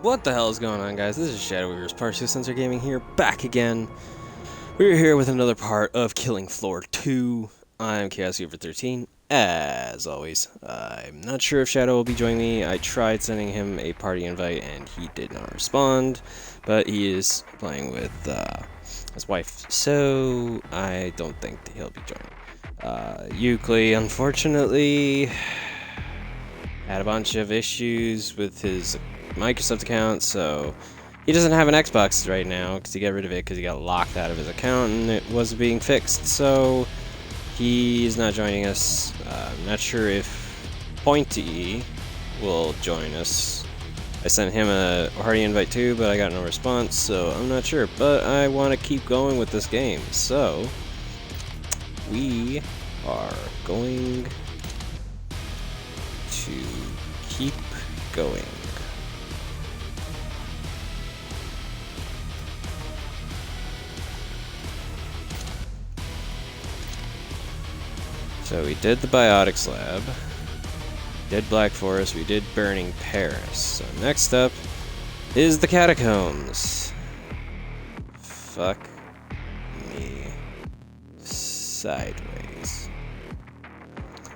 What the hell is going on, guys? This is Shadow Weaver's Part 2 Sensor Gaming here, back again. We're here with another part of Killing Floor 2. I'm Chaos Weaver 13, as always. I'm not sure if Shadow will be joining me. I tried sending him a party invite and he did not respond, but he is playing with his wife, so I don't think that he'll be joining. Euclid, unfortunately, had a bunch of issues with his Microsoft account, so he doesn't have an Xbox right now because he got rid of it because he got locked out of his account and it wasn't being fixed, so he's not joining us. I'm not sure if Pointy will join us. I sent him a party invite too, but I got no response, so I'm not sure, but I want to keep going with this game, so we are going to keep going. So we did the Biotics Lab, did Black Forest, we did Burning Paris. So next up is the Catacombs. Fuck me sideways.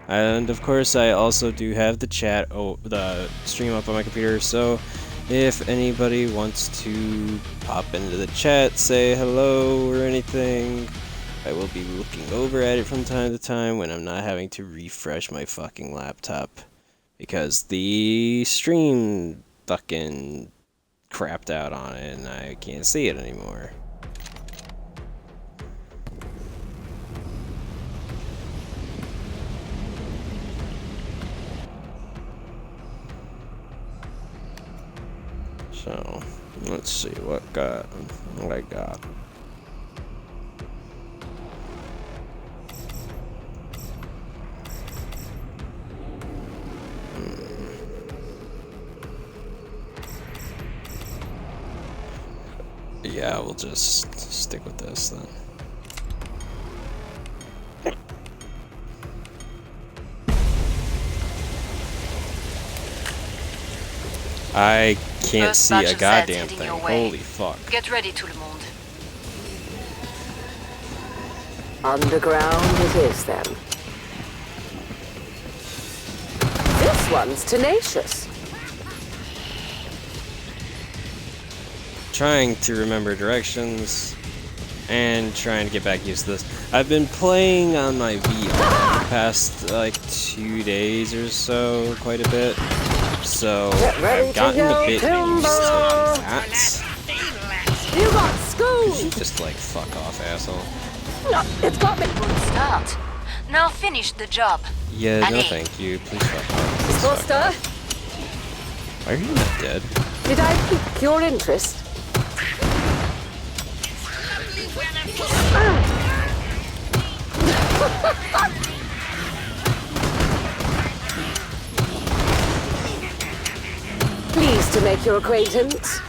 And of course I also do have the chat, the stream up on my computer, so if anybody wants to pop into the chat, say hello or anything, I will be looking over at it from time to time when I'm not having to refresh my fucking laptop. Because the stream fucking crapped out on it and I can't see it anymore. So, let's see what I got. Yeah, we'll just stick with this then. I can't see a goddamn thing. Holy fuck. Get ready, tout le monde. Underground it is then. This one's tenacious. Trying to remember directions and trying to get back used to this. I've been playing on my VR the past like 2 days or so, quite a bit. So I've gotten a bit used to that. You got school. Could you just like fuck off, asshole? No, it's got me. Good start. Now finish the job. Yeah, no Allez. thank you. Please fuck off. Please fuck Foster, off. Why are you not dead? did I pique your interest? Pleased to make your acquaintance.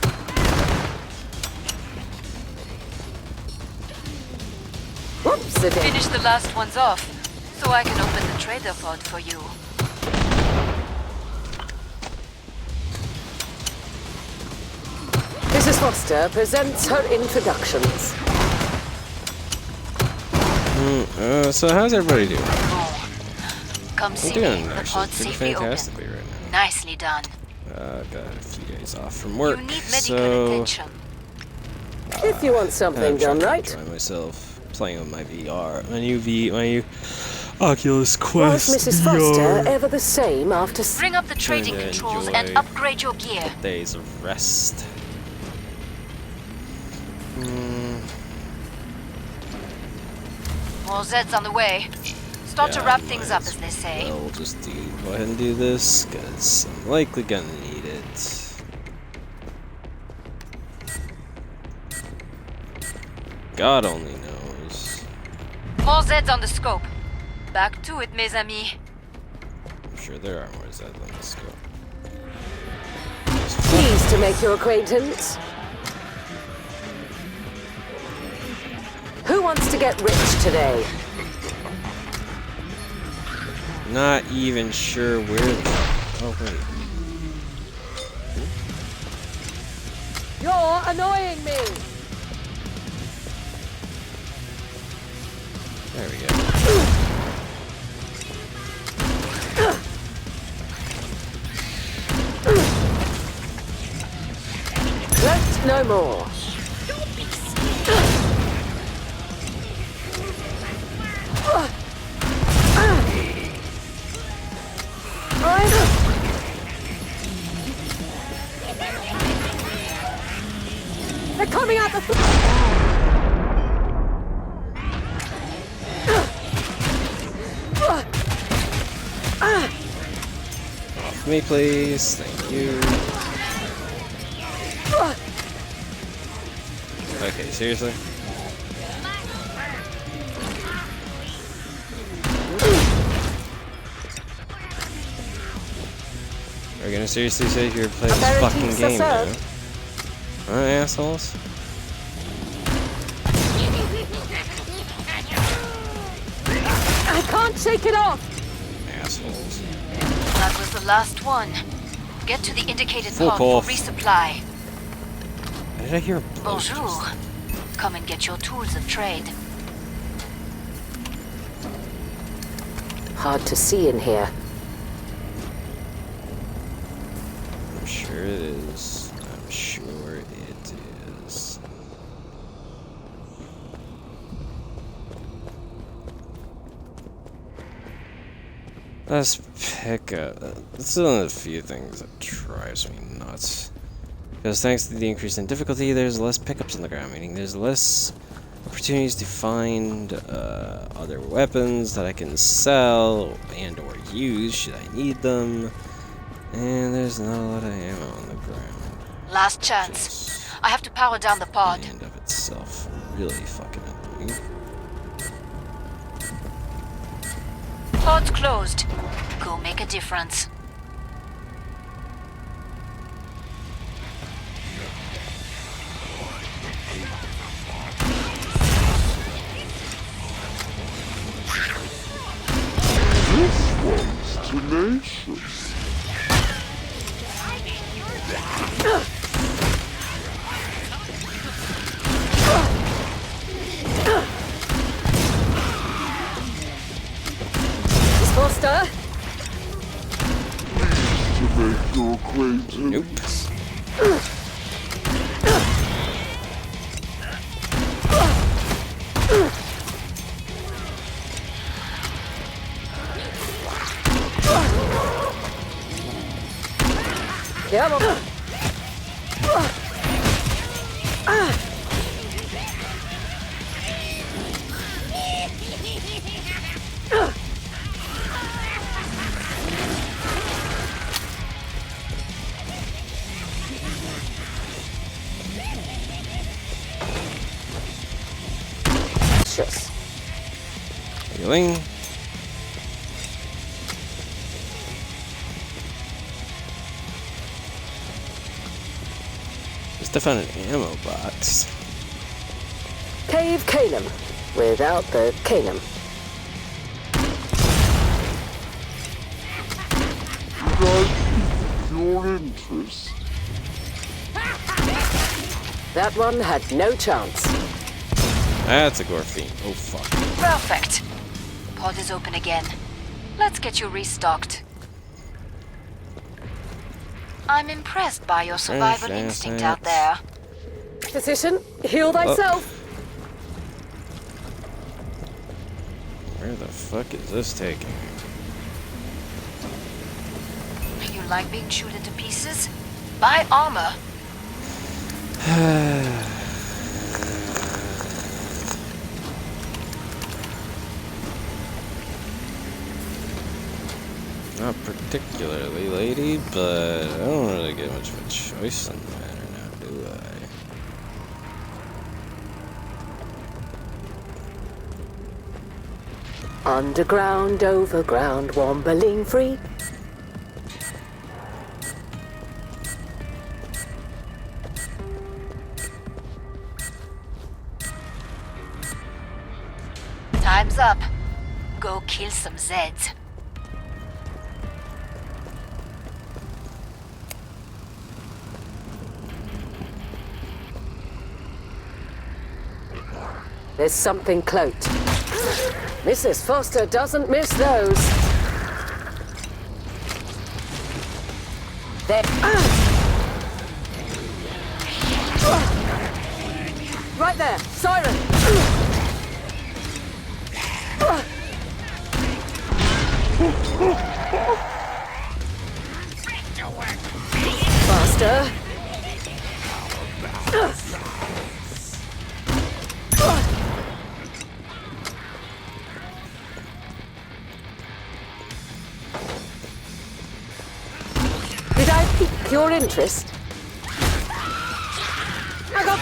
Whoops, it is. Finish the last ones off, so I can open the trader pod for you. Mrs. Foster presents her introductions. So how's everybody doing? Come I'm see me. doing The actually pod's pretty safely open. fantastically right now. Nicely done. I've got a few days off from work, You need medical so attention. If you want something I'm trying done to right. enjoy myself playing on my VR, my new Oculus Was Quest Mrs. VR. Foster ever the same after... Bring up the Trying trading to controls enjoy and upgrade your gear. Days of rest. More Zeds on the way. Start to Yeah, wrap I things might up, as as they say. well just go ahead and do this, because I'm likely gonna need it. God only knows. More Zeds on the scope. Back to it, mes amis. I'm sure there are more Zeds on the scope. Pleased to make your acquaintance. Who wants to get rich today? Not even sure where the... Oh, wait. Stop annoying me! There we go. Left no more. They're coming out the Off me, please. Thank you. Okay, seriously? Are you gonna seriously say you're playing this fucking game now? Alright, assholes. I can't shake it off! Assholes. That was the last one. Get to the indicated Fuck pod for off. resupply. Why did I hear a blow? Bonjour. Come and get your tools of trade. Hard to see in here. I'm sure it is. I'm sure it is. Let's pick up. This is one of the few things that drives me nuts. Because thanks to the increase in difficulty, there's less pickups on the ground, meaning there's less opportunities to find other weapons that I can sell and or use should I need them. And there's not a lot of ammo on the ground. Last chance. I have to power down the pod. The end of itself really fucking annoying. Pod's closed. Go make a difference. Tenacious. Miss Foster? To make your acquaintance. Nope. Come on. Shush. Healing. Just to find an ammo box. Cave Canum. Without the Canum. Did I pique your interest? That one had no chance. That's a gore fiend. Oh fuck. Perfect. Pod is open again. Let's get you restocked. I'm impressed by your survival instinct out there. Physician, heal thyself. Where the fuck is this taking me? You like being chewed into pieces? Buy armor. Not particularly, lady, but I don't really get much of a choice in the matter now, do I? Underground, overground, wombling free. Time's up. Go kill some Zeds. There's something cloaked. Mrs. Foster doesn't miss those. There. Right there, siren. Faster. Did I pique your interest? I got...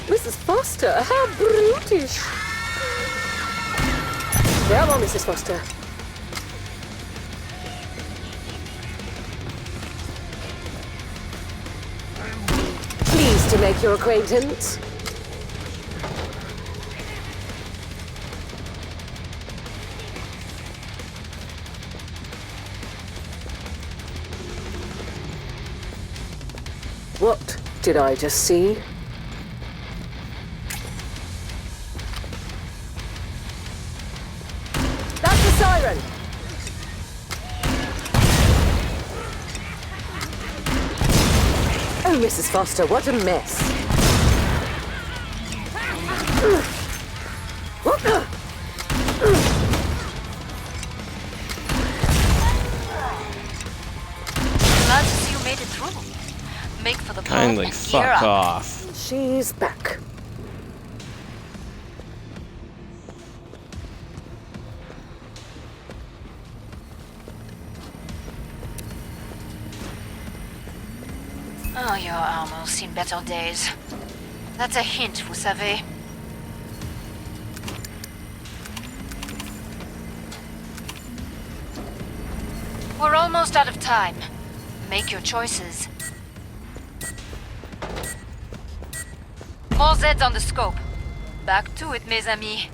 Mrs. Foster, how brutish. Come on, Mrs. Foster. Pleased to make your acquaintance. What did I just see? That's the siren! Oh, Mrs. Foster, what a mess. Glad to see you made it through. Make for the pod Kindly and gear fuck up. off. She's back. Oh, your armor's seen better days. That's a hint, vous savez. We're almost out of time. Make your choices. More Zeds on the scope. Back to it, mes amis.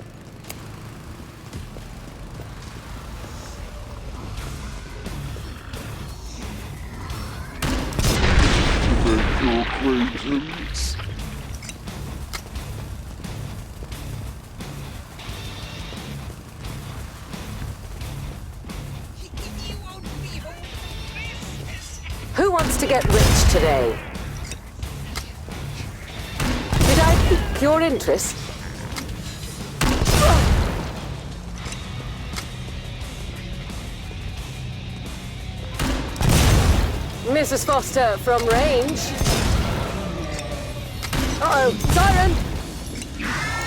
Make your acquaintance. Who wants to get rich today? Did I pique your interest? Mrs. Foster from range. Uh-oh, siren!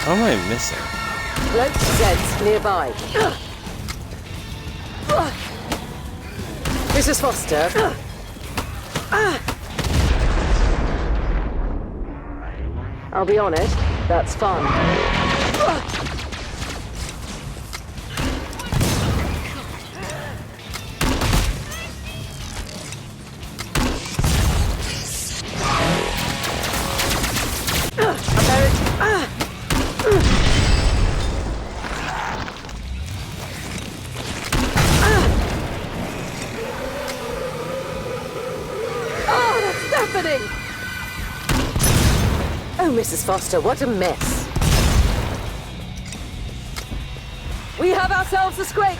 How am I missing? Cloaked Zeds nearby. Mrs. Foster. I'll be honest, that's fun. Oh, that's happening! Oh, Mrs. Foster, what a mess. We have ourselves a scrape!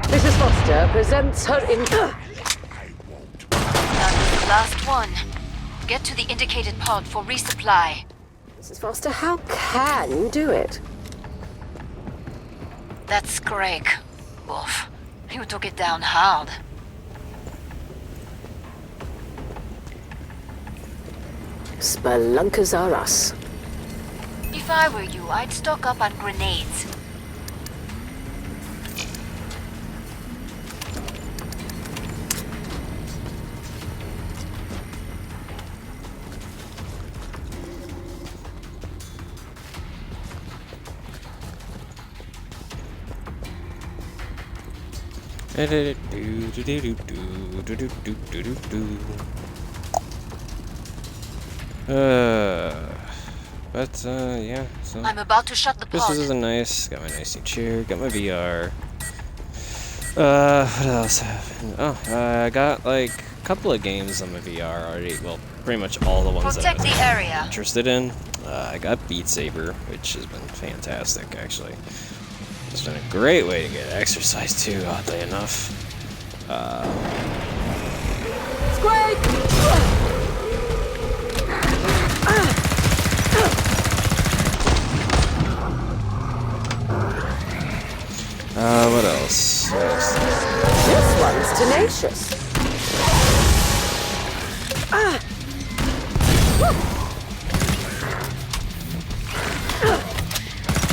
Mrs. Foster presents her in... That was the last one. Get to the indicated pod for resupply. Mrs. Foster, how can you do it? That's Greg. Oof. You took it down hard. Spelunkers are us. If I were you, I'd stock up on grenades. Do-do-do-do-do-do. Yeah, so I'm about to shut the pod. Christmas is nice. Got my nice new chair. Got my VR. What else happened? Oh, I got like a couple of games on my VR already. Well, pretty much all the ones Protect that the I'm area. interested in. I got Beat Saber, which has been fantastic, actually. It's been a great way to get exercise too, oddly enough. What else? This one's tenacious.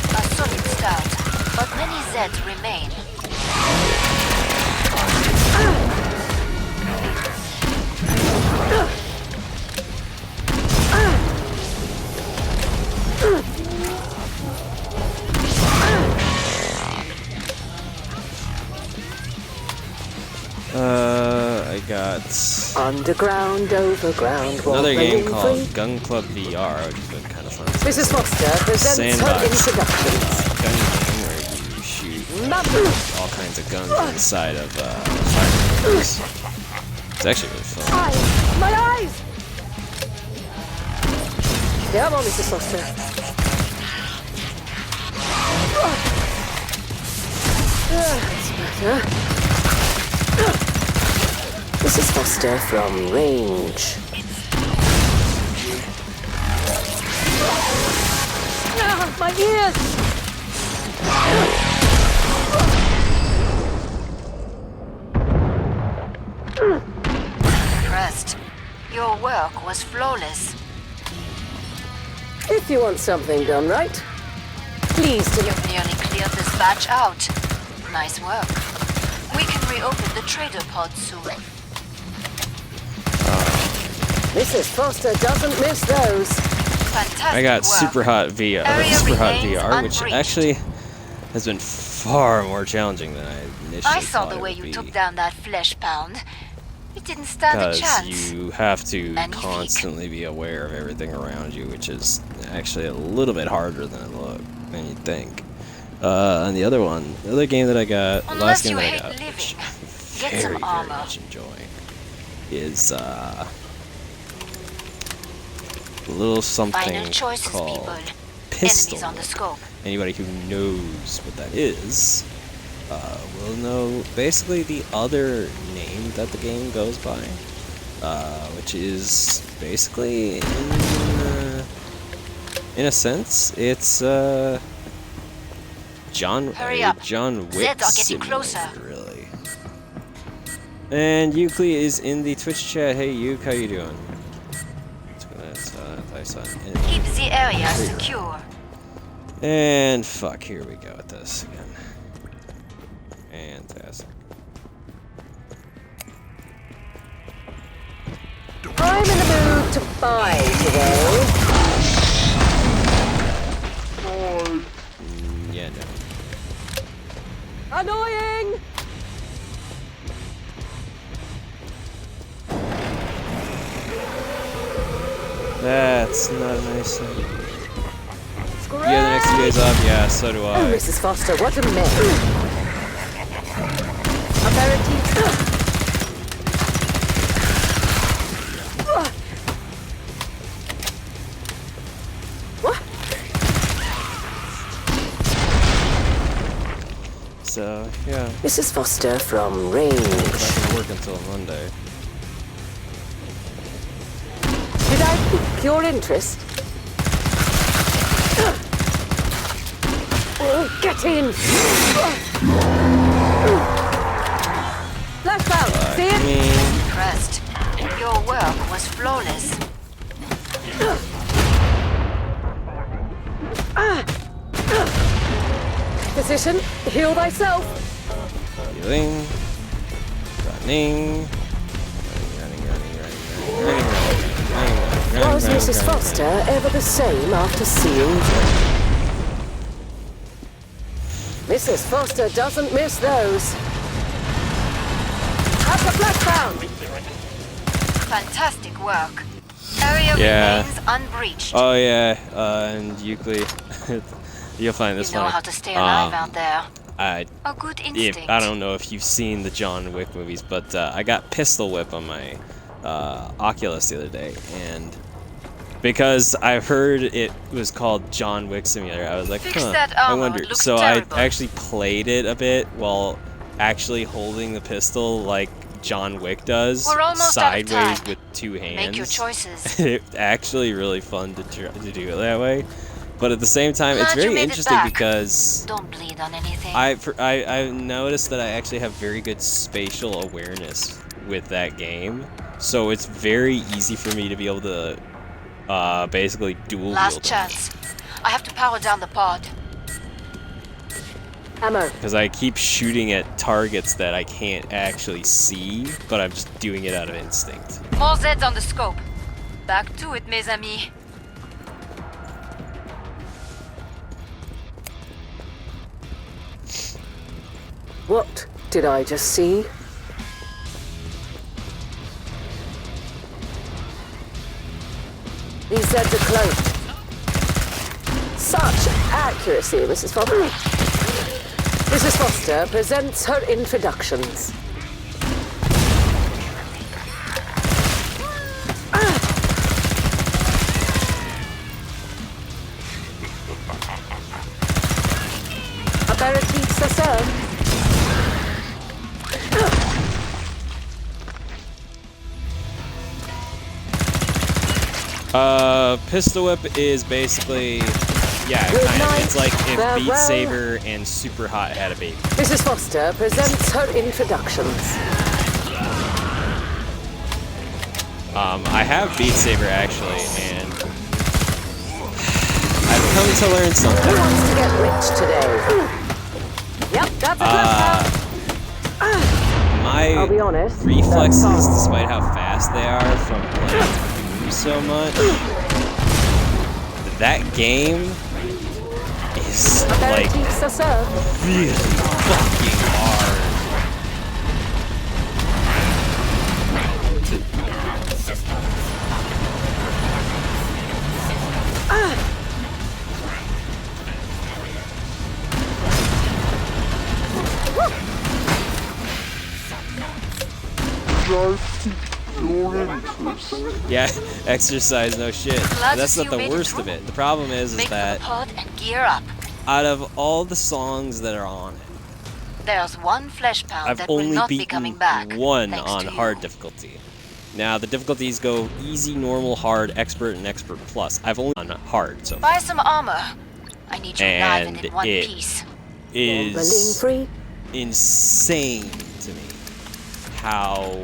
A solid start, but many Zeds remain. I got Underground, overground, another game walk called free. Gun Club VR, which has been kind of fun. Mrs. Foster presents Sandbox her introductions. gun game where you shoot all kinds of guns inside of firearms. It's actually really fun. Eyes! My eyes! Come on, Mrs. Foster. That's better. Mrs. Foster from range. My ears! Impressed. Your work was flawless. If you want something done right, please to You've nearly cleared this batch out. Nice work. We can reopen the trader pod soon. Mrs. Foster doesn't miss those. Fantastic I got work. Super Hot VR, Area Super Hot remains VR, which unbreached. actually has been far more challenging than I initially I saw thought the it way would you be. took down that flesh pound. It didn't stand a Because chance. you have to Magnifique. constantly be aware of everything around you, which is actually a little bit harder than you'd think. And the other one, the other game that I got, the last Unless game you that I hate got, living, which get I'm some very armor. much enjoying, is a little something Final choices, called people. Pistol. Enemies on the scope. Anybody who knows what that is will know basically the other name that the game goes by, which is basically, in a sense, it's Hurry up. John Wick Zeds are getting simulator, closer. really. And Euclid is in the Twitch chat. Hey, Euc, how you doing? I saw an enemy. Keep the area secure. And fuck, here we go with this again. Fantastic. I'm in the mood to buy today. Yeah, no. Annoying! That's not a nice thing. You have the next 2 days off? Yeah, so do Oh, I. Mrs. Foster, what a mess. Aperitif. What? So, yeah. Mrs. Foster from range. Not gonna work until Monday. Did I pique your interest? Oh, get in! Flashbound, see I it? mean, Impressed. Your work was flawless. Physician, heal thyself. healing, running. Was Mrs. Foster ever the same after seeing them? Mrs. Foster doesn't miss those. a flashbang! Fantastic work. Area Yeah. remains unbreached. Oh yeah, and Euclid. You'll find this you know funny. how to stay alive out there. I A good instinct. I don't know if you've seen the John Wick movies, but I got Pistol Whip on my Oculus the other day, and because I heard it was called John Wick Simulator, I was like, Fix huh, that I armor, wonder. it looks So terrible. I actually played it a bit while actually holding the pistol like John Wick does, We're almost out of sideways time. with two hands. Make your choices. It's actually really fun to do it that way. But at the same time, it's Glad you very made it interesting back. because Don't bleed on anything. I've noticed that I actually have very good spatial awareness with that game, so it's very easy for me to be able to basically dual Last wield chance. I have to power down the pod. Ammo. because I keep shooting at targets that I can't actually see, but I'm just doing it out of instinct. More Zeds on the scope. Back to it, mes amis. What did I just see? These Zeds are close. Such accuracy, Mrs. Foster. Mrs. Foster presents her introductions. Aperitifs, sir. Pistol Whip is basically, yeah, Good kind of. night. It's like if Beat Farewell. Saber and Super Hot had a baby. Mrs. Foster presents her introductions. I have Beat Saber actually, and I've come to learn Who something. wants to get rich today? Yep, that's a flashbang. My I'll be honest. reflexes, that's fine. despite how fast they are from playing Doom so much, that game is like Aperitifs, sir. really fucking hard. Your interest. Yeah, exercise, no shit. Glad to That's see not you the made it worst through. of it. The problem is Make for the that pod and gear up. out of all the songs that are on it, There's one flesh pound I've that will only not be coming back. beaten one thanks on to you. hard difficulty. Now the difficulties go easy, normal, hard, expert, and expert plus. I've only on hard, so Buy some armor. I need you alive and And in one it- piece. Gambling is free. insane to me how,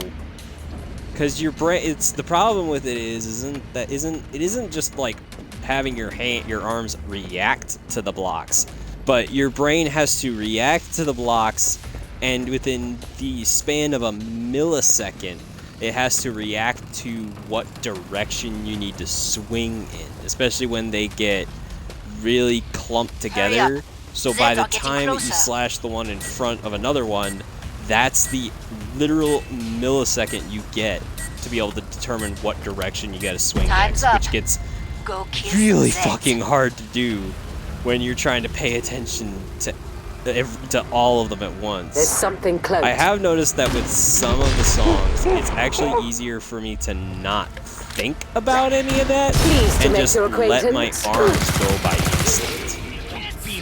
because your brain, it's the problem with it isn't just like having your arms react to the blocks, but your brain has to react to the blocks, and within the span of a millisecond it has to react to what direction you need to swing in, especially when they get really clumped Hurry up. together. So Zeds by the are getting time that you closer. slash the one in front of another one, that's the literal millisecond you get to be able to determine what direction you gotta swing Time's next, up. which gets Go kiss really Zeds. fucking hard to do when you're trying to pay attention to all of them at There's once. something close. I have noticed that with some of the songs, it's actually easier for me to not think about any of that Pleased to and make just your let my acquaintance. arms go by instinct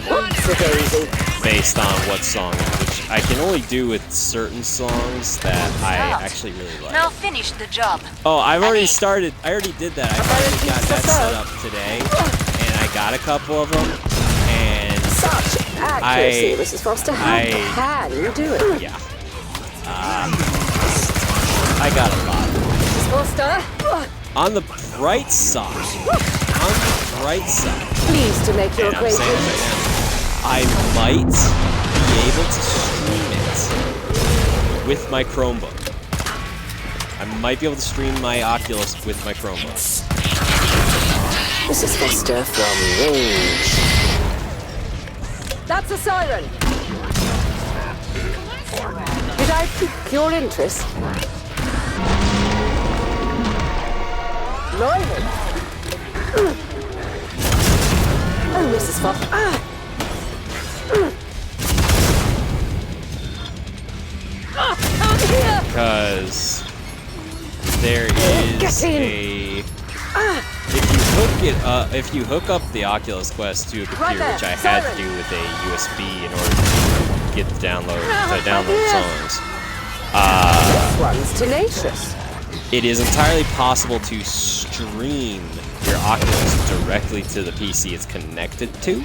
What's the daisy? based on what song, which I can only do with certain songs that I Stop. actually really like. Now finish the job. Oh, I've already Honey. started. I already did that. I finally got that set up today, and I got a couple of them, and Such accuracy, I- Mrs. Foster. How can you do it? yeah, I got a lot. Mrs. Foster, On the bright side, pleased to make your and I'm saying it acquaintance. right now, I might be able to stream it with my Chromebook. I might be able to stream my Oculus with my Chromebook. Mrs. Foster from range. That's a siren. Did I pique your interest? Mayhem. Oh, Mrs. Foster. Out here! Because there is if you hook up the Oculus Quest to a computer, there, which I had to do with a USB in order to get the download songs. This one's tenacious. It is entirely possible to stream your Oculus directly to the PC it's connected to.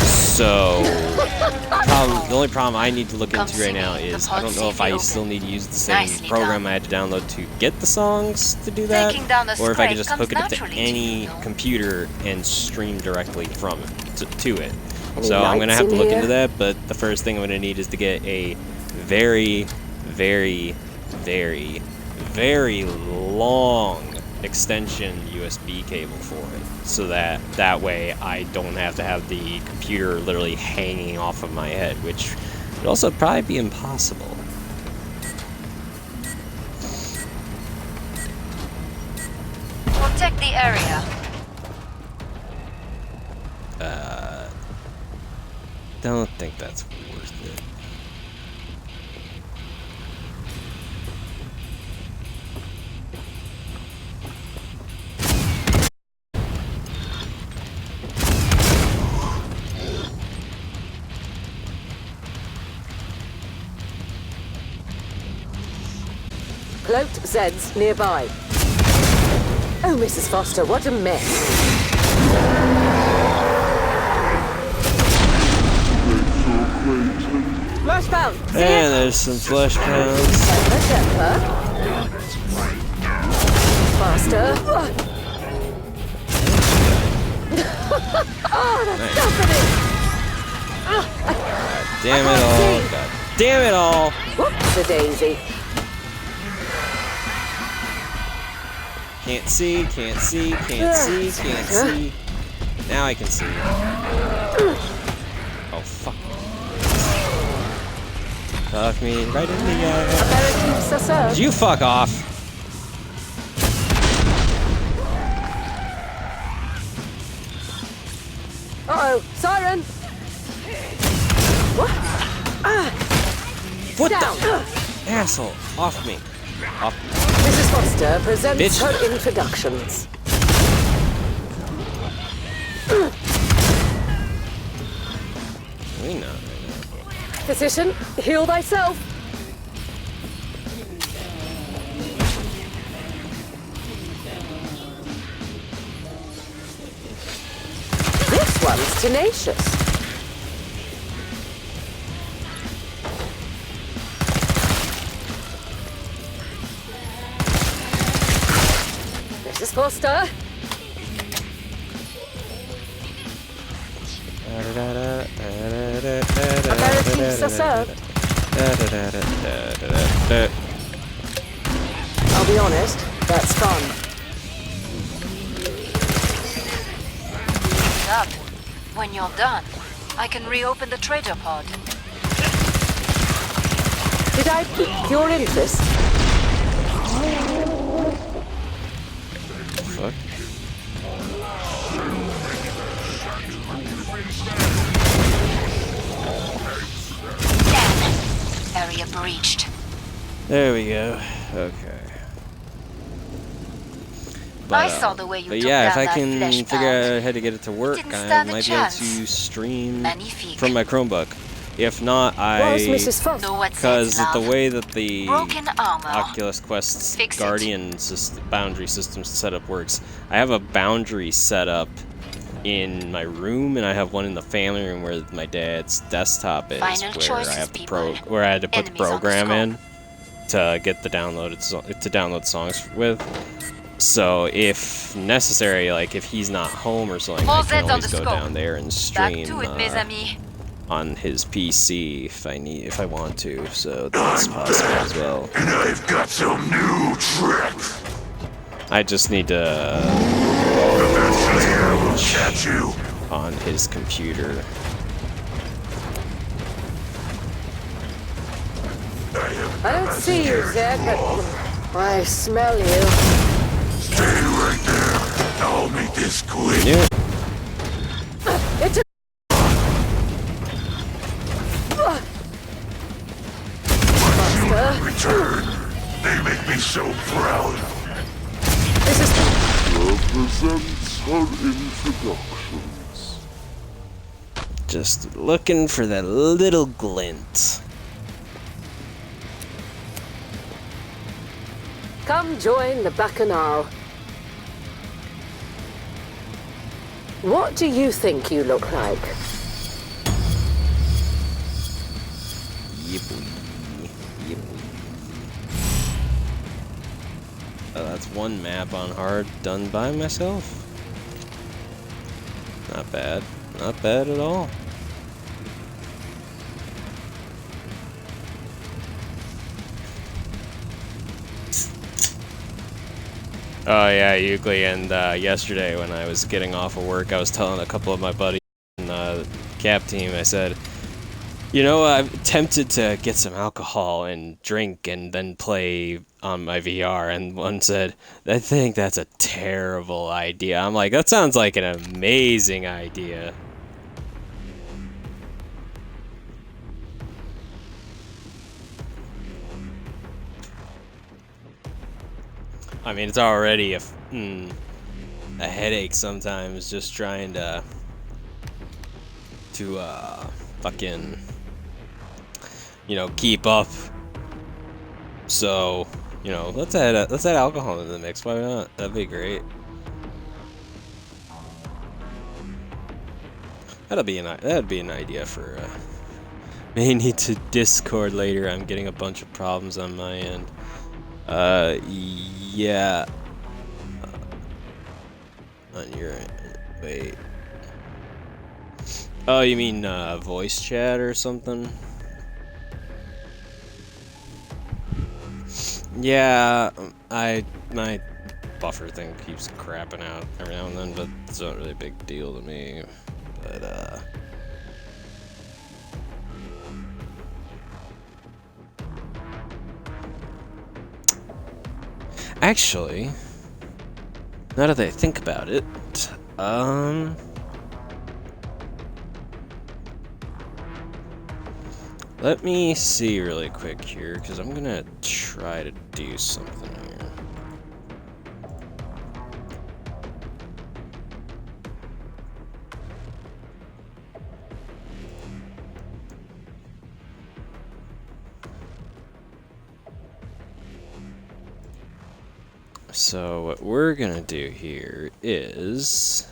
So, the only problem I need to look into right now is I don't know if I still need to use the same program I had to download to get the songs to do that, or if I can just hook it up to any computer and stream directly from it to it. So I'm going to have to look into that, but the first thing I'm going to need is to get a very, very, very, very long extension USB cable for it, so that way I don't have to have the computer literally hanging off of my head, which would also probably be impossible. Protect the area. Don't think that's worth it. Cloaked Zeds nearby. Oh, Mrs. Foster, what a mess. Flashbound. And there's some flesh pounds. Faster. Oh, that's happening. Damn it all. God damn it all. Whoops, a daisy. Can't see, can't see, can't see, can't see. Now I can see. Oh, fuck. Fuck me right in the eye. Did you fuck off? Uh-oh, siren. What? What Down. the? Asshole. Off me. Off me. Mrs. Foster presents Bitch. her introductions. We know right now. Physician, heal thyself. This one's tenacious. Mrs. Foster. Aperitifs are served. I'll be honest, that's fun. Up. When you're done, I can reopen the trader pod. Did I pique your interest? Fuck. Damn. Area breached. There we go. Okay. I saw the way you but took yeah, if down I that can flesh figure pound. out how to get it to work, Didn't I stand a might be able chance. to stream Magnifique. from my Chromebook. If not, Where's Mrs. Foster? Know what because sense, the love? way that the Broken armor. Oculus Quest's Fix it. Guardian boundary system setup works, I have a boundary set up in my room, and I have one in the family room where my dad's desktop is, Final where choices, I have the people. where I had to put the Enemies on the program scope. in to get the download songs with. So if necessary, like if he's not home or something, More I can Zeds on always the go scope. down there and Back stream to it, mes amis. on his PC if I want to. So that's possible as well. And I've got some new tricks. I just need to Eventually I will catch you. on his computer. I I don't see you, Zed, but I smell you. Stay right there. I'll make this quick. Yeah. It's a... Faster. Return. They make me so proud. This is... Represents her introductions. Just looking for that little glint. Come join the Bacchanal. What do you think you look like? Yippee. Oh, that's one map on hard done by myself. Not bad. Not bad at all. Oh yeah, Euclid, and yesterday when I was getting off of work, I was telling a couple of my buddies in the cap team, I said, you know, I'm tempted to get some alcohol and drink and then play on my VR, and one said, I think that's a terrible idea. I'm like, that sounds like an amazing idea. I mean, it's already a headache sometimes just trying to fucking, you know, keep up. So, you know, let's add alcohol in the mix. Why not? That'd be great. That'd be an idea for may need to Discord later. I'm getting a bunch of problems on my end. Yeah. On your end. Wait. Oh, you mean voice chat or something? Yeah, my buffer thing keeps crapping out every now and then, but it's not really a big deal to me. But actually, now that I think about it, let me see really quick here, because I'm gonna try to do something here. So what we're gonna do here is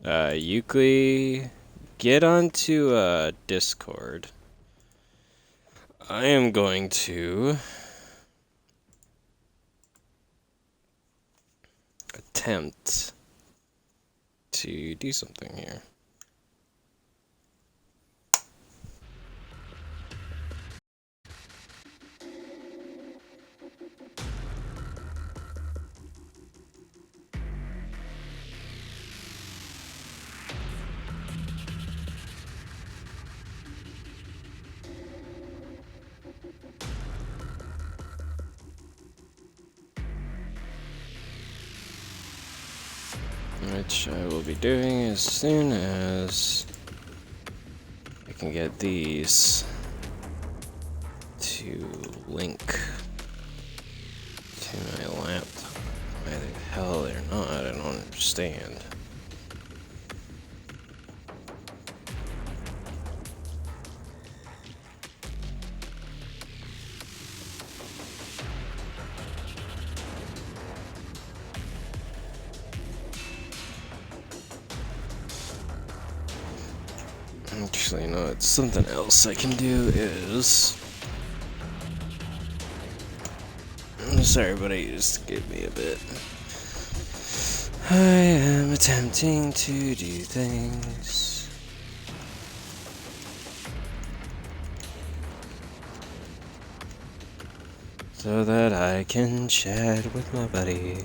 Euclid, get onto Discord. I am going to attempt to do something here. Which I will be doing as soon as I can get these to link to my laptop. Why the hell they're not, I don't understand. Actually, no, it's something else I can do is... Sorry, buddy, just give me a bit. I am attempting to do things. So that I can chat with my buddy.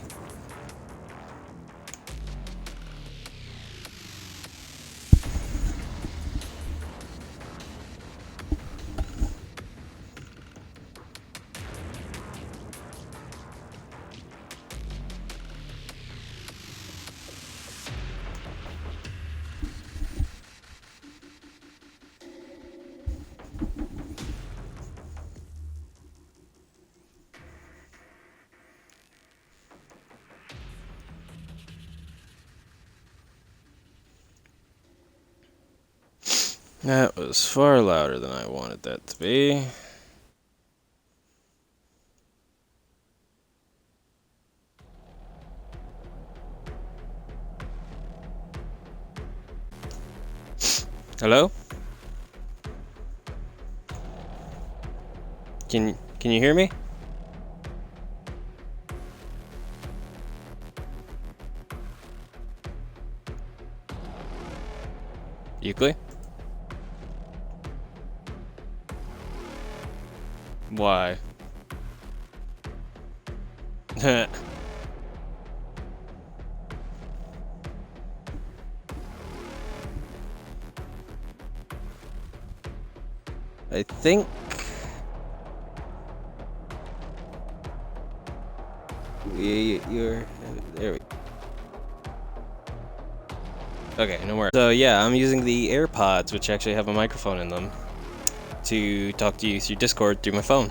That was far louder than I wanted that to be. Hello? Can you hear me? Euclid? Why? I think you're there. Okay, no more. So yeah, I'm using the AirPods, which actually have a microphone in them, to talk to you through Discord through my phone.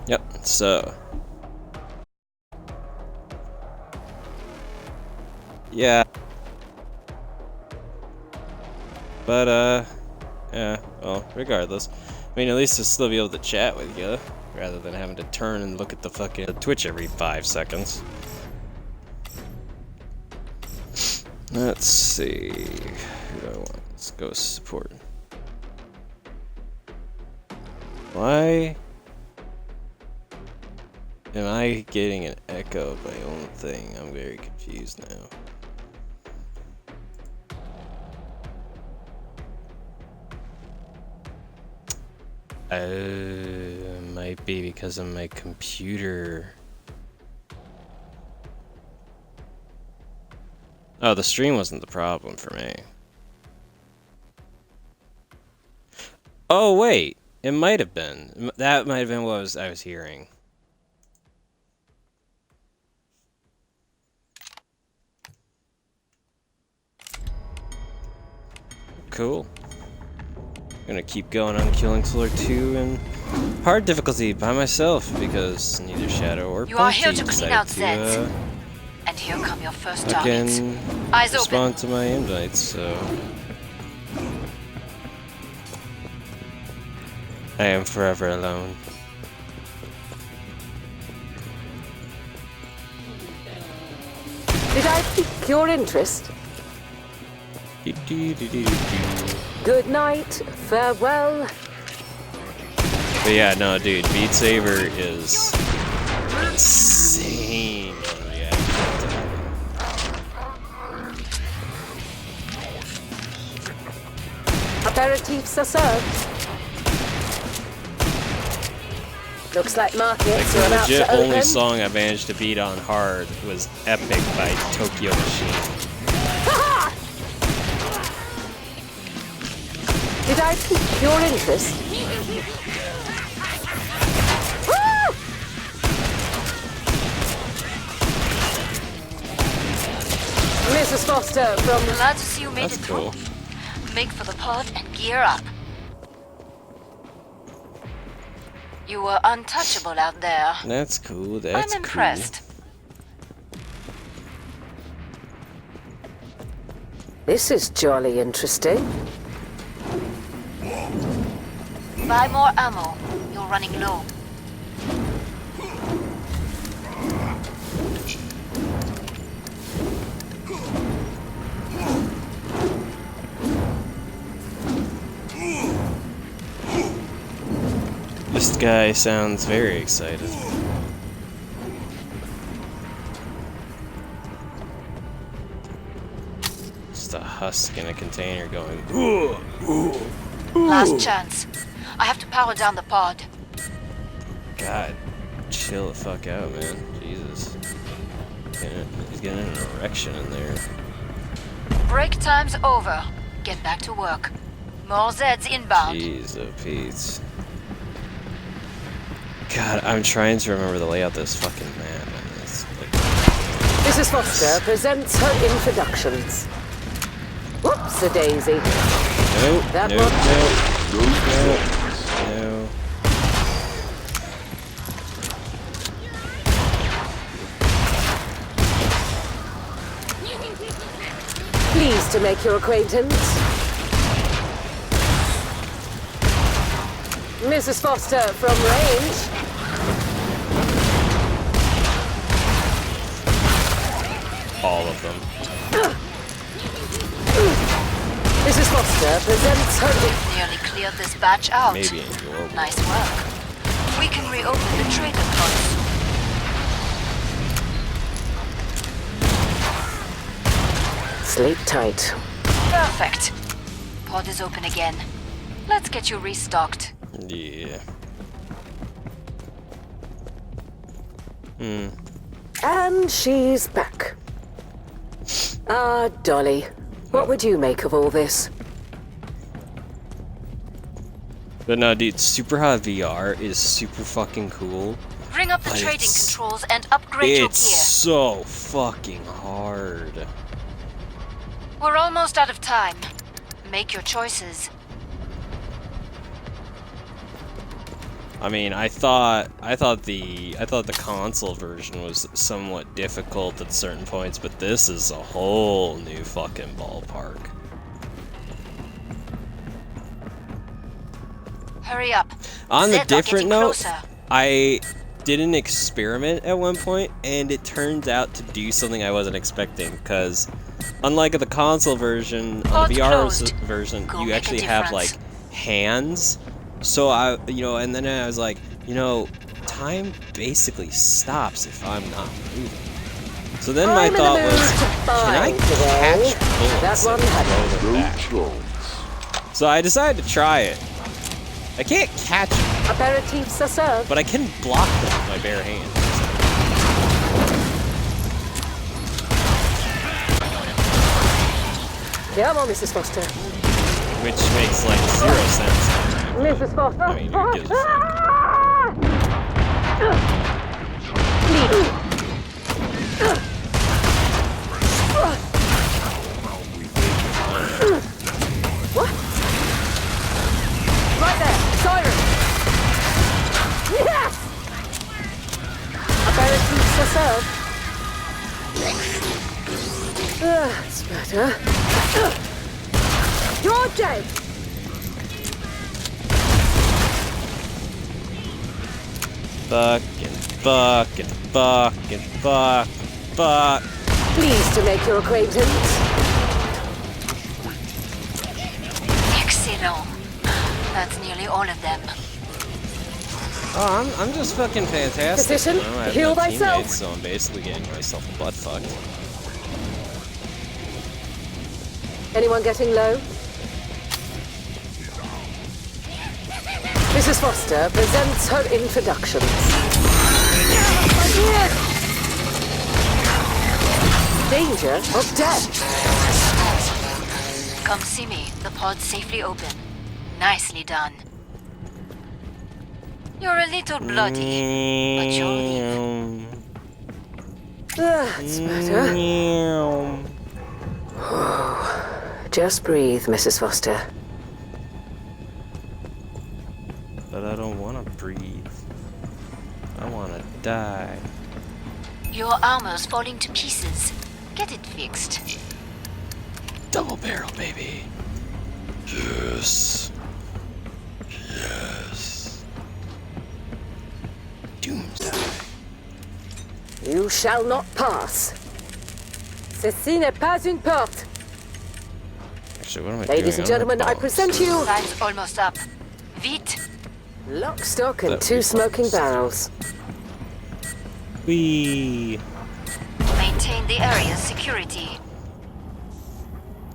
Yep. So yeah. But yeah, well, regardless. I mean, at least I'll still be able to chat with you, rather than having to turn and look at the fucking Twitch every 5 seconds. Let's see. Who do I want? Let's go support. Why am I getting an echo of my own thing? I'm very confused now. Might be because of my computer. Oh, the stream wasn't the problem for me. Oh wait, it might have been. That might have been what I was hearing. Cool. Gonna keep going on Killing Floor 2 and hard difficulty by myself because neither Shadow or You are here Punchy to clean out decided Zeds. to And here come your first targets. fucking Eyes respond open. to my invites, so I am forever alone. Did I pique your interest? Good night, farewell. But yeah, no, dude, Beat Saber is insane. Aperitifs are served. Looks like markets The are about legit to open. only song I managed to beat on hard was Epic by Tokyo Machine. Did I pique your interest? Ah! Mrs. Foster from... Glad to see you made That's it cool. through. Make for the pod and gear up. You were untouchable out there. That's cool, that's I'm impressed. This is jolly interesting. Buy more ammo. You're running low. This guy sounds very excited. Just a husk in a container going. Last chance. I have to power down the pod. God, chill the fuck out, man. Jesus. He's getting an erection in there. Break time's over. Get back to work. More Zeds inbound. Jeez, oh Pete. God, I'm trying to remember the layout of this fucking map. And it's like, Mrs. Foster presents her introductions. Whoops, a daisy. no, That no, one. no, no. Please Pleased to make your acquaintance. Mrs. Foster from range. All of them. Mrs. Foster presents her... Nearly cleared this batch out. Maybe in your world. Nice work. We can reopen the trader pod soon. Sleep tight. Perfect. Pod is open again. Let's get you restocked. Yeah. And she's back. Ah, Dolly. What would you make of all this? But no, dude, Super Hot VR is super fucking cool. Bring up the But trading it's- controls and upgrade your It's gear. so fucking hard. We're almost out of time. Make your choices. I mean, I thought the console version was somewhat difficult at certain points, but this is a whole new fucking ballpark. Hurry up. On the Zeds are different getting note, closer. I did an experiment at one point, and it turns out to do something I wasn't expecting, because unlike the console version, on Pod's the VR closed. version, Go you make a actually have, like, difference. hands. So and then I was like, time basically stops if I'm not moving. So then my I'm in the thought mood was, to can I bind today. catch bullets That one and had throw them No back? chance. So I decided to try it. I can't catch them, aperitifs are served. but I can block them with my bare hands. Come on, Mrs. Foster. Which makes like 0 sense. Mrs. Foster. I mean, who gives a fuck? What? Right there, siren. Yes! Aperitifs are served. That's better. You're dead. Fuck. Pleased to make your acquaintance. Excellent. That's nearly all of them. Oh, I'm just fucking fantastic. Physician, you know? I have heal no thyself. teammates, so I'm basically getting myself a butt fucked. Anyone getting low? Mrs. Foster presents her introductions. Danger of death. Come see me. The pod's safely open. Nicely done. You're a little bloody, but you'll leave. That's better. Just breathe, Mrs. Foster. But I don't want to breathe. I want to die. Your armor's falling to pieces. Get it fixed. Double barrel, baby. Yes. Yes. Doomsday. You shall not pass. Ceci n'est pas une porte. Actually, what am I Ladies doing? and gentlemen, I present you Time's almost up. Vite. lock, stock, and That 2 refocused. smoking barrels. Whee! Maintain the area's security.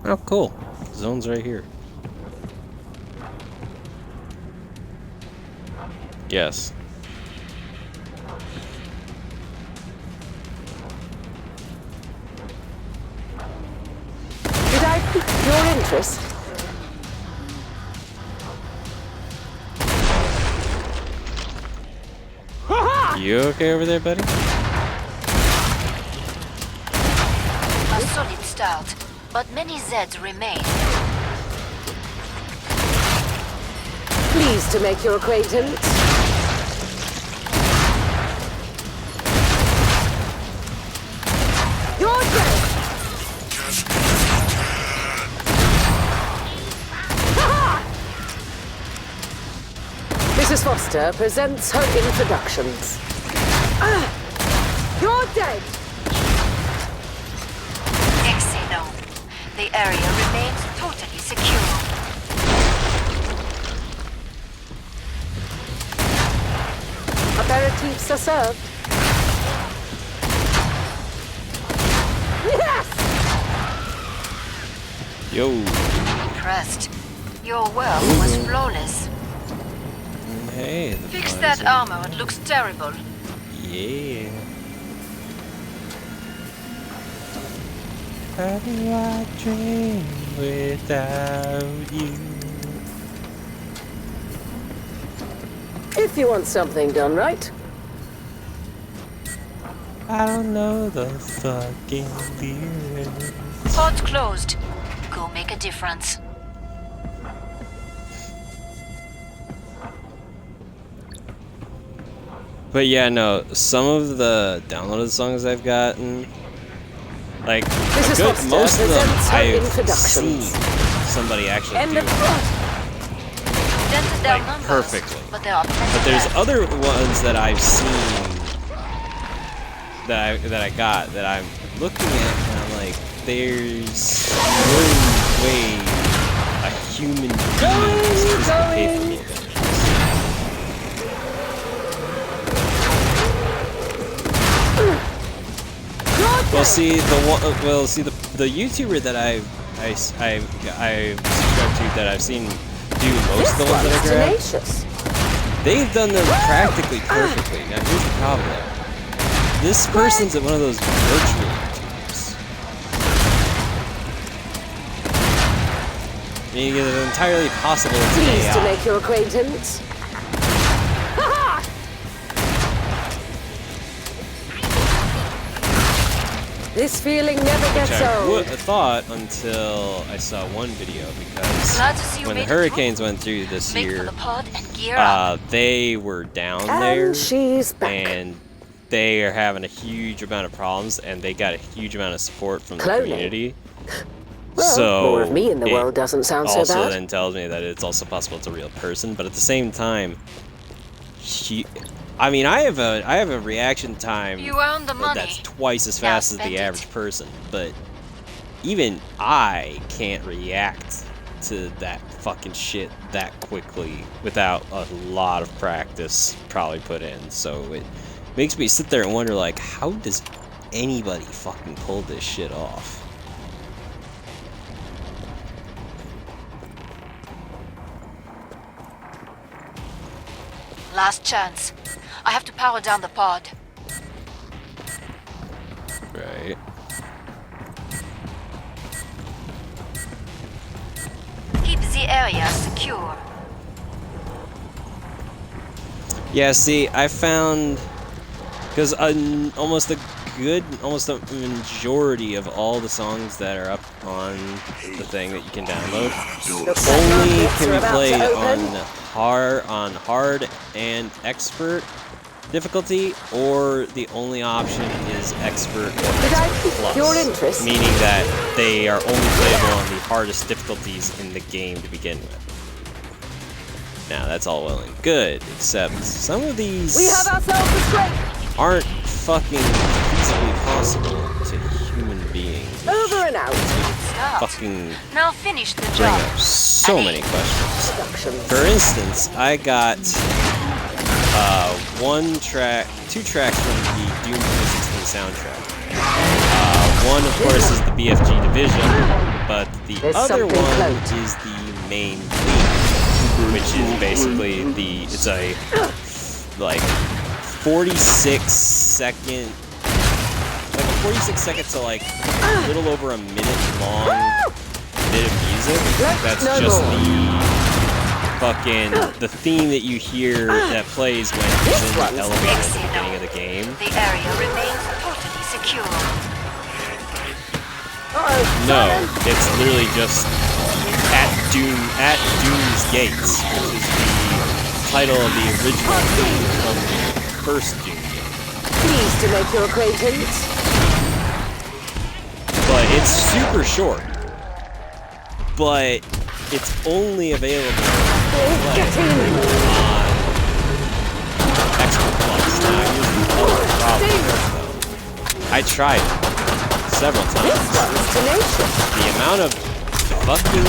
Oh, cool. Zone's right here. Yes. Did I pique your interest? You okay over there, buddy? A solid start, but many Zeds remain. Pleased to make your acquaintance. You're dead. Mrs. Foster presents her introductions. You're dead! Excellent. The area remains totally secure. Aperitifs are served. Yes! Yo. Impressed. Your work was flawless. Hey. The Fix fun that is armor, it looks terrible. Yeah. How do I dream without you? If you want something done right. I don't know the fucking lyrics. Pod closed. Go make a difference. But yeah, no, some of the downloaded songs I've gotten, like, Mrs. good, Foster most of them presents her I've introductions. seen somebody actually End do of Dented their like numbers, perfectly. but there are plenty But there's left. other ones that I've seen that I got that I'm looking at and I'm like, there's no way a human being is supposed to pay for me to finish this. Well, see the YouTuber that I subscribe to that I've seen do most of the ones that I grab. tenacious. They've done them practically perfectly. Now here's the problem though. This person's at one of those virtual YouTubers. Meaning it is entirely possible it's an Pleased to AI. make your acquaintance. This feeling never Which gets I old. would have thought until I saw one video because Glad to see you when the made it hurricanes went through this Make for year, the pod and gear up. they were down there. And she's back. And they are having a huge amount of problems, and they got a huge amount of support from the Cloning. community. Well, So more of me in the it world doesn't sound so also bad. then tells me that it's also possible it's a real person, but at the same time, I mean, I have a reaction time You earned the money. that's twice as Now fast as spend the it. average person, but even I can't react to that fucking shit that quickly without a lot of practice probably put in. So it makes me sit there and wonder, like, how does anybody fucking pull this shit off? Last chance. I have to power down the pod. Right. Keep the area secure. Yeah, see, I found because almost a majority of all the songs that are up on the thing that you can download only can be played on hard and expert difficulty, or the only option is expert or Did I expert pique your plus, interest? meaning that they are only playable on the hardest difficulties in the game to begin with. Now that's all well and good, except some of these We have ourselves a scrape. aren't fucking feasibly possible to human beings. Over and out. Start. Fucking Now finish the bring job. up so many questions. Productions. For instance, I got two tracks from the Doom 2016 soundtrack. One, of course, is the BFG Division, but the There's other something one close. is the main theme, which is basically it's a like 46 second to like a little over a minute long bit of music. That's no just more. the theme that you hear that plays when he's in the elevator at the beginning of the game. The area remains totally secure. No, it's literally just at Doom's Gates, which is the title of the original theme from the first Doom game. Pleased to make your acquaintance. But it's super short. But it's only available to play on I tried several This times. one's tenacious. The amount of fucking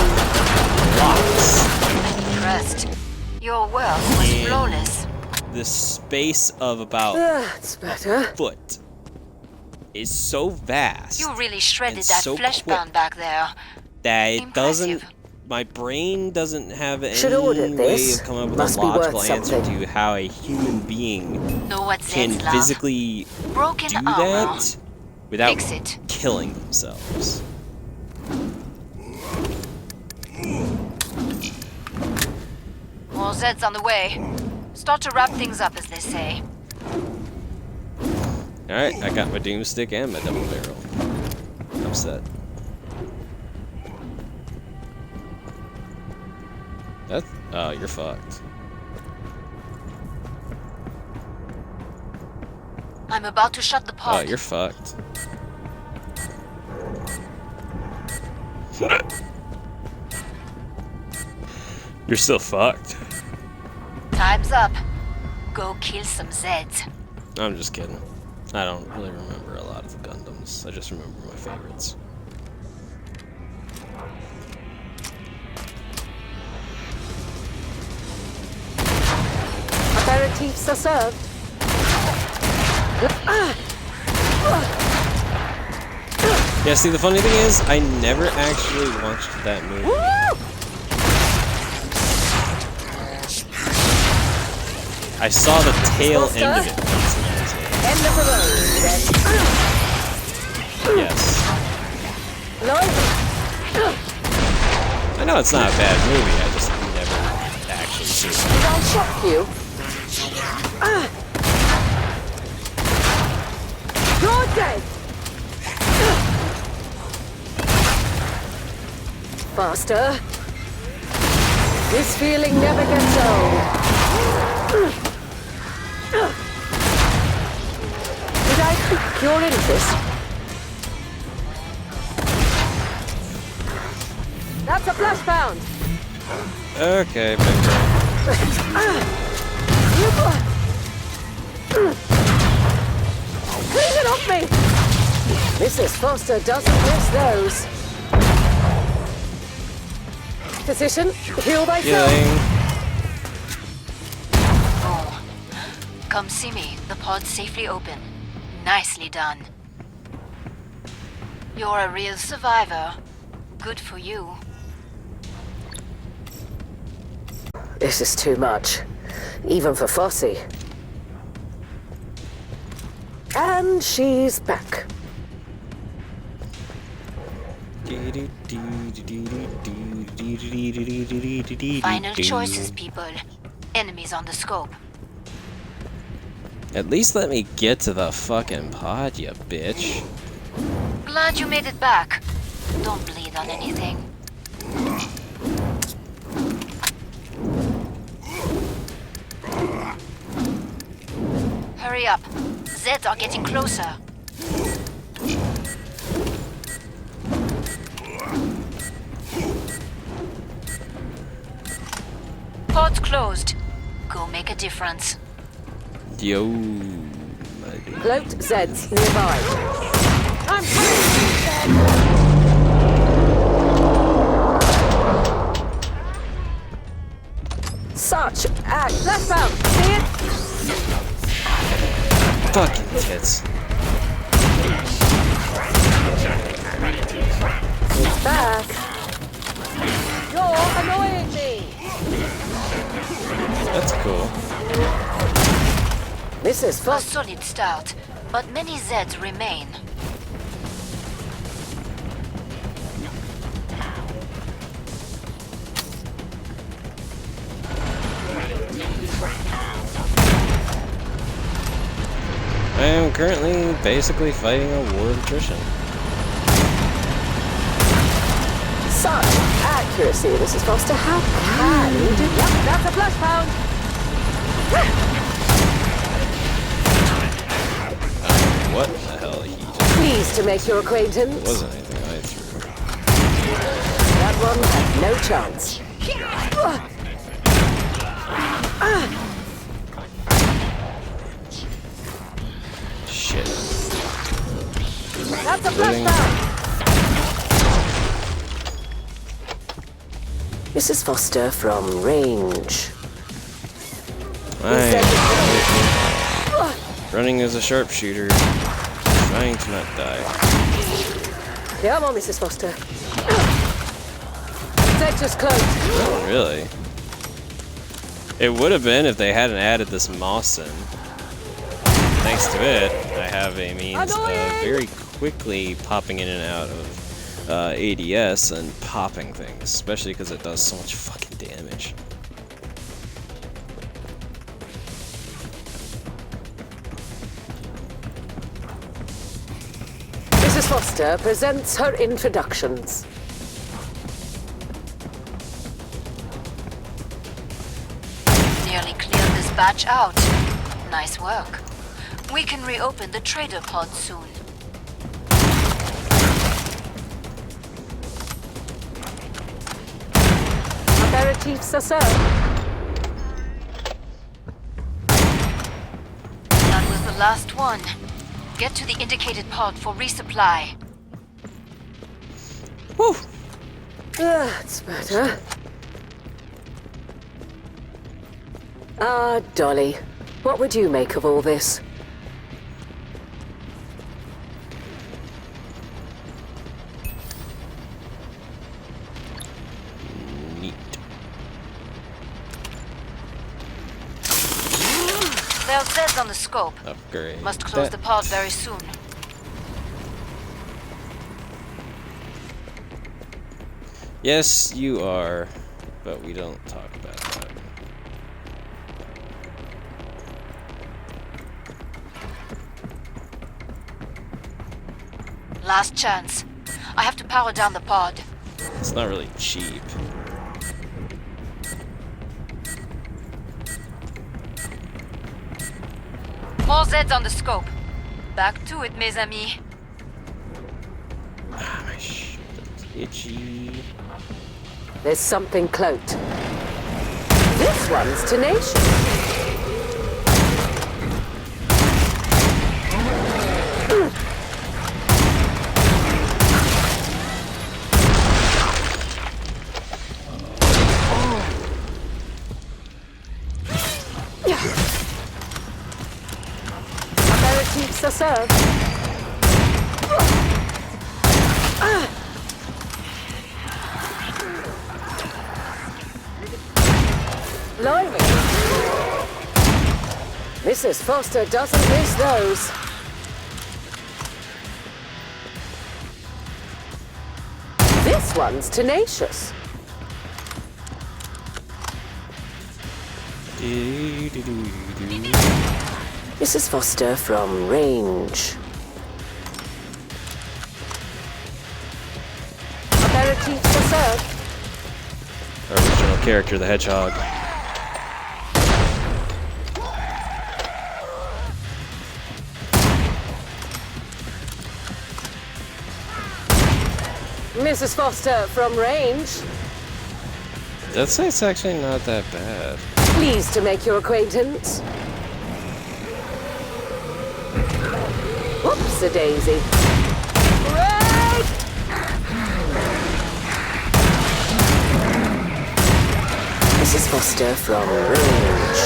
blocks, Impressed. Your work was And- flawless. the space of about That's better. foot is so vast You really shredded and that so flesh quick bound back there. that it doesn't. Impressive. My brain doesn't have any Should audit way this. of coming up with Must a be worth logical answer something. to how a human being Know what can Zed's love? physically Broken do armor. that without Fix it. killing themselves. More Zeds on the way. Start to wrap things up, as they say. Alright, I got my doomstick and my double barrel. I'm set. That's... oh, you're fucked. I'm about to shut the Oh, pod. you're fucked. You're still fucked. Time's up. Go kill some Zeds. I'm just kidding. I don't really remember a lot of the Gundams. I just remember my favorites. Aperitifs are served. Yeah, see, the funny thing is, I never actually watched that movie. I saw the tail end of it once when I was little. End of the road, then. Yes. Blimey. I know it's not a bad movie, I just never actually seen it. Did I shock you? You're dead. Faster. This feeling never gets old. Did I pique your interest? That's a flashbound. Okay, big brain. Clean it off me! Mrs. Foster doesn't miss those. Physician, heal thyself. Healing. Oh. Come see me. The pod's safely open. Nicely done. You're a real survivor. Good for you. This is too much, even for Fossey. And she's back. Final choices, people. Enemies on the scope. At least let me get to the fucking pod, you bitch. Glad you made it back. Don't bleed on anything. Hurry up. Zeds are getting closer. Pod's closed. Go make a difference. Yo, my dude. Cloaked Zeds nearby. I'm Such act. Flashbound. See it? Fucking tits. It's back. You're annoying me. That's cool. Mrs. A Foster. solid start, but many Zeds remain. I am currently basically fighting a war of attrition. Such accuracy, Mrs. Foster. How can you do? Yep, that's a flashbound. What the hell? He just Pleased to make your acquaintance. wasn't anything I threw. That one had no chance. Shit. rebooting. Mrs. Foster from range. Running as a sharpshooter, trying to not die. Come on, Mrs. Foster. Zed just closed. Oh, really? It would have been if they hadn't added this moss in. Thanks to it, I have a means of very quickly popping in and out of ADS and popping things, especially because it does so much fucking damage. Mrs. Foster presents her introductions. Nearly cleared this batch out. Nice work. We can reopen the trader pod soon. Aperitifs are served. That was the last one. Get to the indicated pod for resupply. Whew! That's better. Ah, Dolly. What would you make of all this? Neat. There are Zeds on the scope. Upgrade. Must close the pod very soon. Yes, you are, but we don't talk about that. Last chance. I have to power down the pod. It's not really cheap. More Zeds on the scope. Back to it, mes amis. Ah, my shit is itchy. There's something cloaked. This one's tenacious. Aperitifs are served. Blimey. Mrs. Foster doesn't miss those. This one's tenacious. Mrs. Foster from range. Aperitifs are served. Our original character, the hedgehog. Mrs. Foster from range. That site's actually not that bad. Pleased to make your acquaintance. Whoops-a-daisy. Right! Mrs. Foster from range.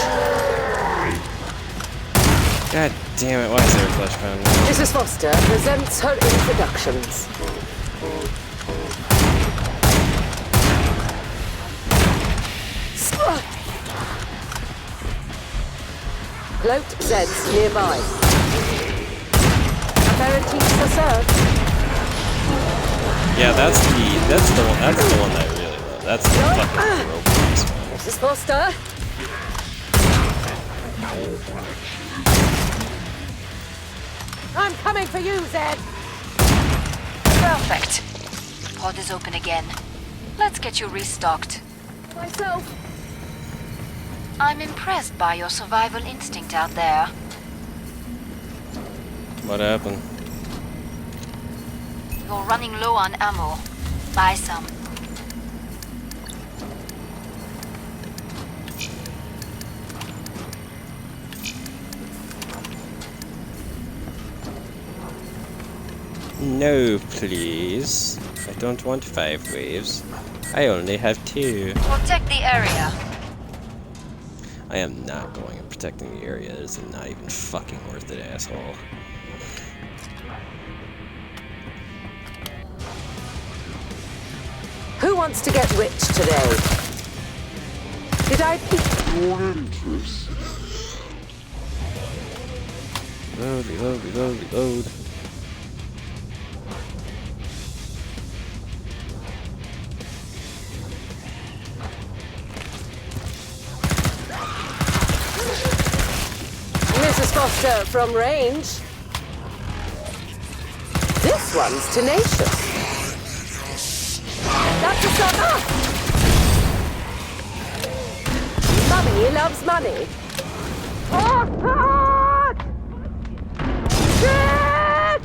God damn it, why is there a flesh pound? Mrs. Foster presents her introductions. Cloaked Zeds nearby. Aperitifs are served. Yeah, that's the one that I really love. That's the fucking robot one. Mrs. Foster. I'm coming for you, Zed. Perfect. Pod is open again. Let's get you restocked. Myself. I'm impressed by your survival instinct out there. What happened? You're running low on ammo. Buy some. No, please. I don't want 5 waves. I only have 2. Protect the area. I am not going and protecting the area. It's not even fucking worth it, asshole. Who wants to get rich today? Did I pique your interest? Reload, reload, reload, reload. Mrs. Foster from range? This one's tenacious. That's a son. Ah! Mummy loves money. Oh, God! Shit!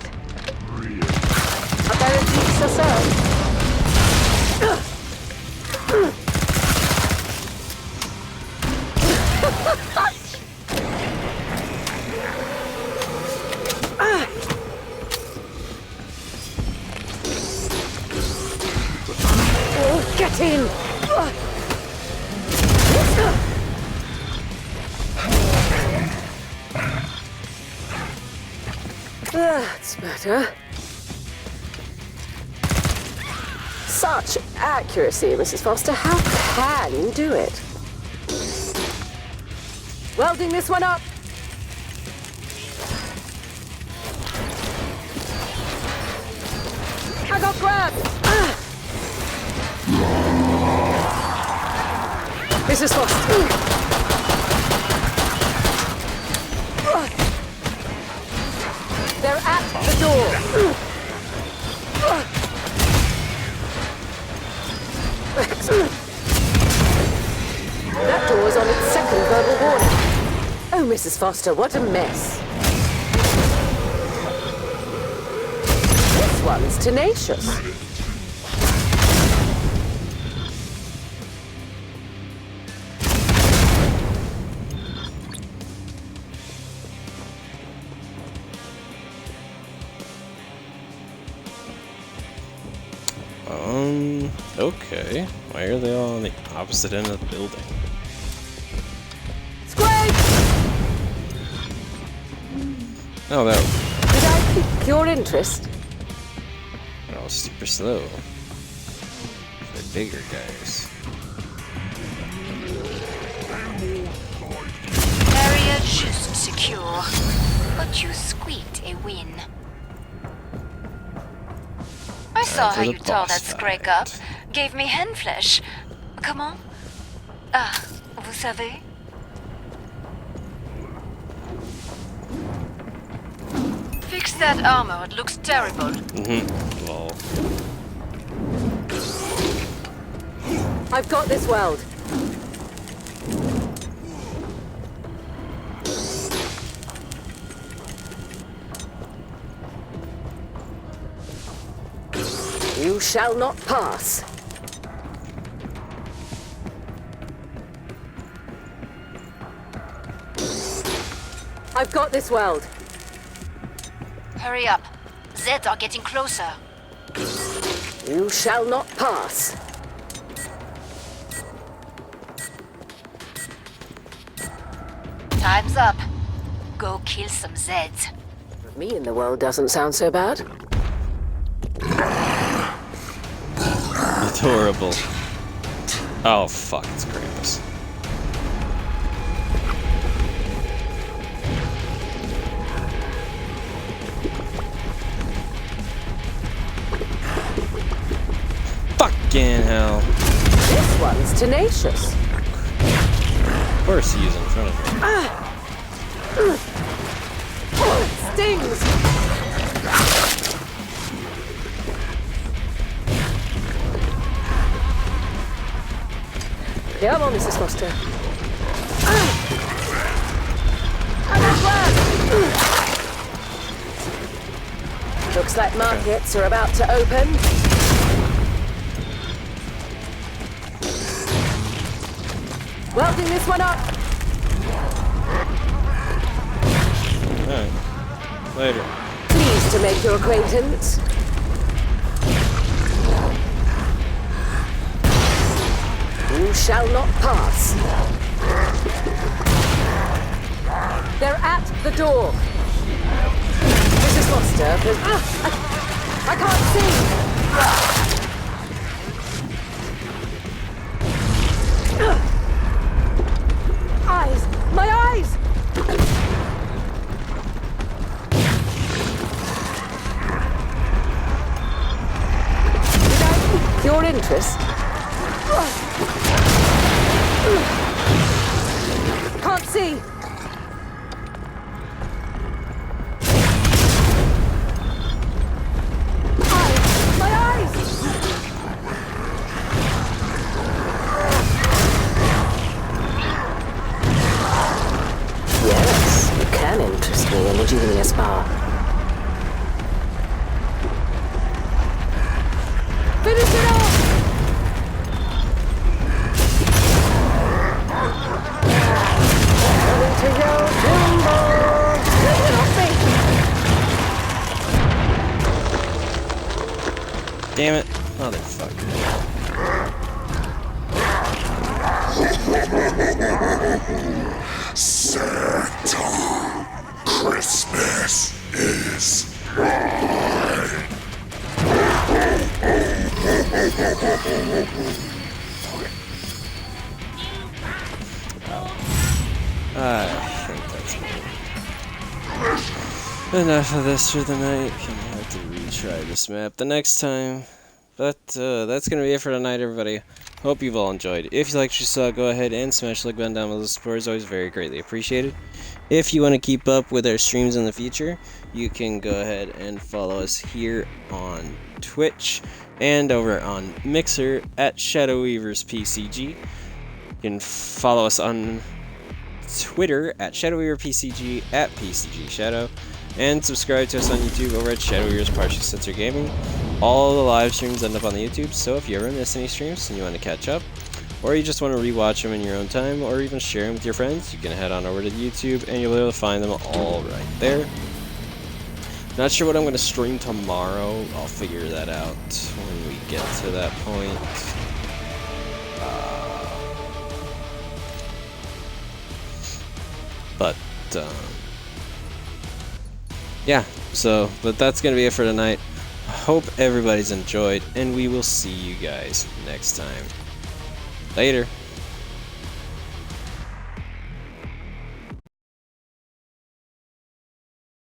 A very deep so. Get in! That's better. Such accuracy, Mrs. Foster. How can you do it? Welding this one up. I got grabbed. Mrs. Foster. They're at the door. That door is on its second verbal warning. Oh, Mrs. Foster, what a mess. This one's tenacious. Okay. Why are they all on the opposite end of the building? Scrape! Oh, that Did I pique your interest? they're all super slow. They're bigger guys. Area just secure. But you squeaked a win. I saw for how the you tore that boss scrake fight. up. Gave me hand flesh. Comment? Ah, vous savez? Fix that armor, it looks terrible. Lol. I've got this weld. You shall not pass. I've got this weld. Hurry up. Zeds are getting closer. You shall not pass. Time's up. Go kill some Zeds. Me in the world doesn't sound so bad. Adorable. Oh fuck, it's Krampus. Fucking hell. This one's tenacious. Of course he is in front of me. Oh, it stings! Come on, Mrs. Foster. Looks like markets are about to open. Welding this one up. Alright. Later. Pleased to to make your acquaintance. You shall not pass. They're at the door. Mrs. Foster, I can't see. Eyes! My eyes! Did I pique your interest? Can't see. My eyes! Yes, you can interest me in the Genius Bar. Finish it off! Coming to your timber! Get it off me! Damn it. Motherfucker. Santa, Christmas is mine. I think that's it. Enough of this for the night. Gonna have to retry this map the next time. But that's gonna be it for tonight, everybody. Hope you've all enjoyed. If you liked what you saw, go ahead and smash the like button down below. The support is always very greatly appreciated. If you want to keep up with our streams in the future, you can go ahead and follow us here on Twitch and over on Mixer at Shadow Weavers PCG. You can follow us on Twitter at Shadow Weaver PCG at PCG Shadow, and subscribe to us on YouTube over at Shadow Weaver's Partially Censored Gaming. All the live streams end up on the YouTube, so if you ever miss any streams and you want to catch up, or you just want to rewatch them in your own time, or even share them with your friends, you can head on over to YouTube and you'll be able to find them all right there. Not sure what I'm going to stream tomorrow. I'll figure that out when we get to that point. Yeah, but that's going to be it for tonight. Hope everybody's enjoyed, and we will see you guys next time. Later.